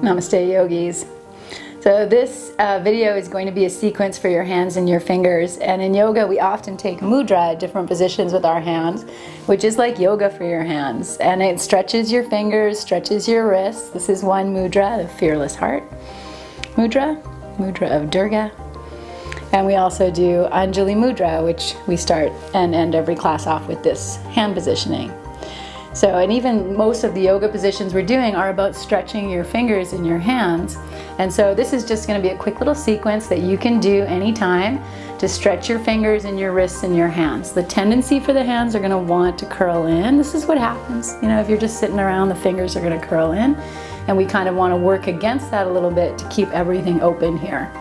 Namaste yogis. So this video is going to be a sequence for your hands and your fingers, and in yoga we often take mudra at different positions with our hands, which is like yoga for your hands, and it stretches your fingers, stretches your wrists. This is one mudra, the fearless heart mudra, mudra of Durga. And we also do Anjali mudra, which we start and end every class off with this hand positioning. So, and even most of the yoga positions we're doing are about stretching your fingers in your hands. And so this is just going to be a quick little sequence that you can do anytime to stretch your fingers and your wrists and your hands. The tendency for the hands are going to want to curl in. This is what happens. You know, if you're just sitting around, the fingers are going to curl in. And we kind of want to work against that a little bit to keep everything open here.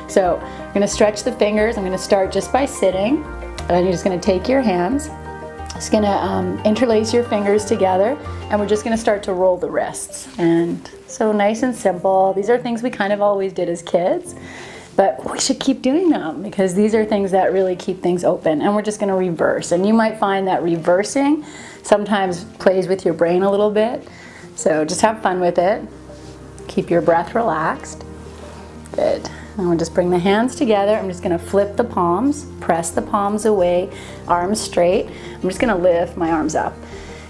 So I'm going to stretch the fingers. I'm going to start just by sitting. And you're just going to take your hands. Just going to interlace your fingers together, and we're just going to start to roll the wrists. And so nice and simple. These are things we kind of always did as kids, but we should keep doing them because these are things that really keep things open. And we're just going to reverse. And you might find that reversing sometimes plays with your brain a little bit. So just have fun with it. Keep your breath relaxed. Good. And we'll just bring the hands together. I'm just going to flip the palms, press the palms away, arms straight. I'm just going to lift my arms up.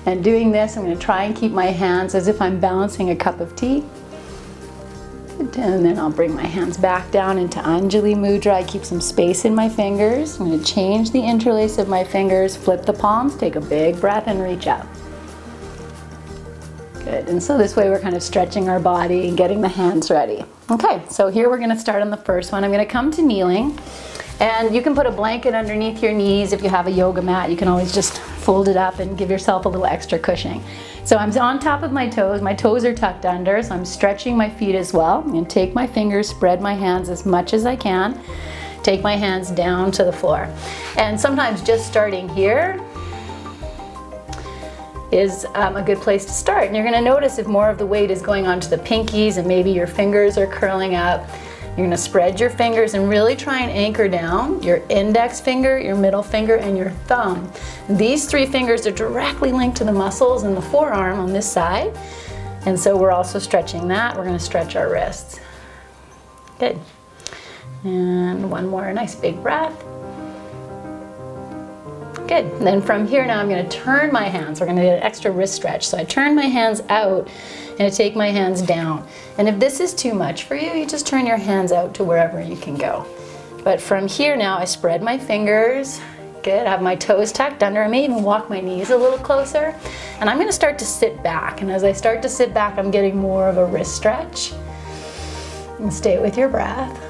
And doing this, I'm going to try and keep my hands as if I'm balancing a cup of tea. And then I'll bring my hands back down into Anjali mudra. I keep some space in my fingers. I'm going to change the interlace of my fingers, flip the palms, take a big breath and reach up. Good. And so this way we're kind of stretching our body and getting the hands ready. Okay, so here we're going to start on the first one. I'm going to come to kneeling, and you can put a blanket underneath your knees. If you have a yoga mat, you can always just fold it up and give yourself a little extra cushioning. So I'm on top of my toes are tucked under, so I'm stretching my feet as well. I'm going to take my fingers, spread my hands as much as I can, take my hands down to the floor. And sometimes just starting here is a good place to start. And you're going to notice if more of the weight is going onto the pinkies and maybe your fingers are curling up. You're going to spread your fingers and really try and anchor down your index finger, your middle finger, and your thumb. These three fingers are directly linked to the muscles in the forearm on this side. And so we're also stretching that. We're going to stretch our wrists. Good. And one more nice big breath. Good. And then from here now I'm going to turn my hands. We're going to get an extra wrist stretch. So I turn my hands out and I take my hands down. And if this is too much for you, you just turn your hands out to wherever you can go. But from here now I spread my fingers. Good. I have my toes tucked under. I may even walk my knees a little closer. And I'm going to start to sit back. And as I start to sit back, I'm getting more of a wrist stretch. And stay with your breath.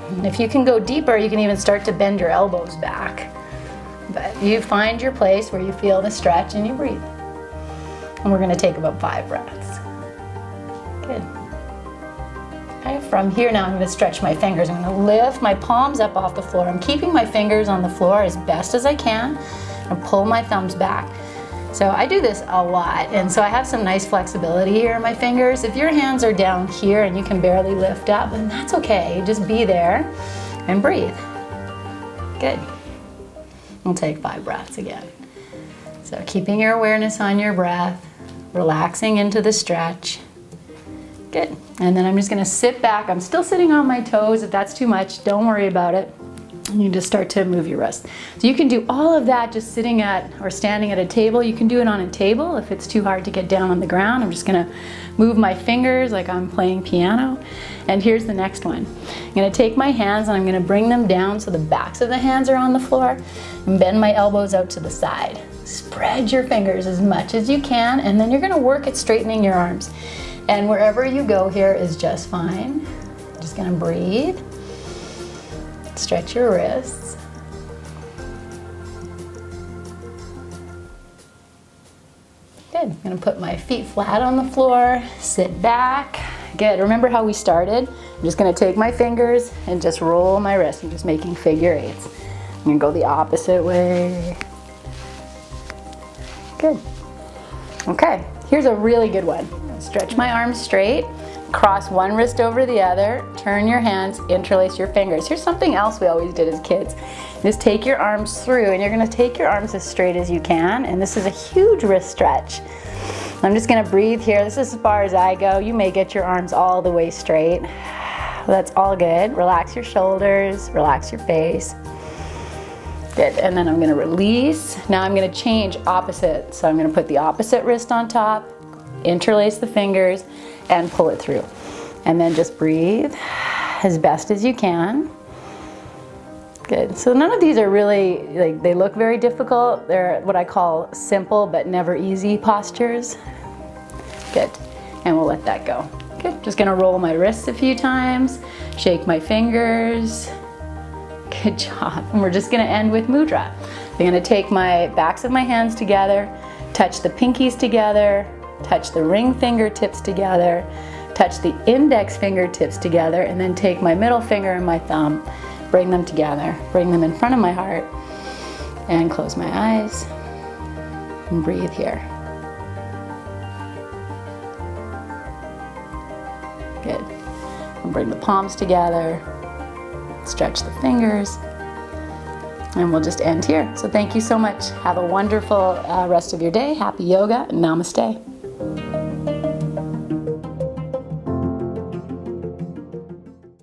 And if you can go deeper, you can even start to bend your elbows back. But you find your place where you feel the stretch and you breathe. And we're going to take about 5 breaths. Good. Okay, from here now I'm going to stretch my fingers. I'm going to lift my palms up off the floor. I'm keeping my fingers on the floor as best as I can and pull my thumbs back. So I do this a lot, and so I have some nice flexibility here in my fingers. If your hands are down here and you can barely lift up, then that's okay. Just be there and breathe. Good. We'll take 5 breaths again. So keeping your awareness on your breath, relaxing into the stretch. Good. And then I'm just going to sit back. I'm still sitting on my toes. If that's too much, don't worry about it. You just start to move your wrists. So you can do all of that just sitting at or standing at a table. You can do it on a table if it's too hard to get down on the ground. I'm just going to move my fingers like I'm playing piano. And here's the next one. I'm going to take my hands and I'm going to bring them down so the backs of the hands are on the floor and bend my elbows out to the side. Spread your fingers as much as you can, and then you're going to work at straightening your arms. And wherever you go here is just fine. Just going to breathe. Stretch your wrists. Good. I'm going to put my feet flat on the floor, sit back. Good. Remember how we started? I'm just going to take my fingers and just roll my wrists. I'm just making figure eights. I'm going to go the opposite way. Good. Okay. Here's a really good one. Stretch my arms straight. Cross one wrist over the other, turn your hands, interlace your fingers. Here's something else we always did as kids. Just take your arms through, and you're going to take your arms as straight as you can, and this is a huge wrist stretch. I'm just gonna breathe here. This is as far as I go. You may get your arms all the way straight. That's all good. Relax your shoulders, relax your face. Good, and then I'm gonna release. Now I'm gonna change opposite. So I'm gonna put the opposite wrist on top, interlace the fingers, and pull it through. And then just breathe as best as you can. Good, so none of these are really, like, they look very difficult. They're what I call simple but never easy postures. Good, and we'll let that go. Good, just gonna roll my wrists a few times, shake my fingers. Good job, and we're just gonna end with mudra. I'm gonna take my backs of my hands together, touch the pinkies together, touch the ring fingertips together, touch the index fingertips together, and then take my middle finger and my thumb, bring them together, bring them in front of my heart, and close my eyes, and breathe here. Good. And bring the palms together, stretch the fingers, and we'll just end here. So thank you so much. Have a wonderful rest of your day. Happy yoga, and namaste.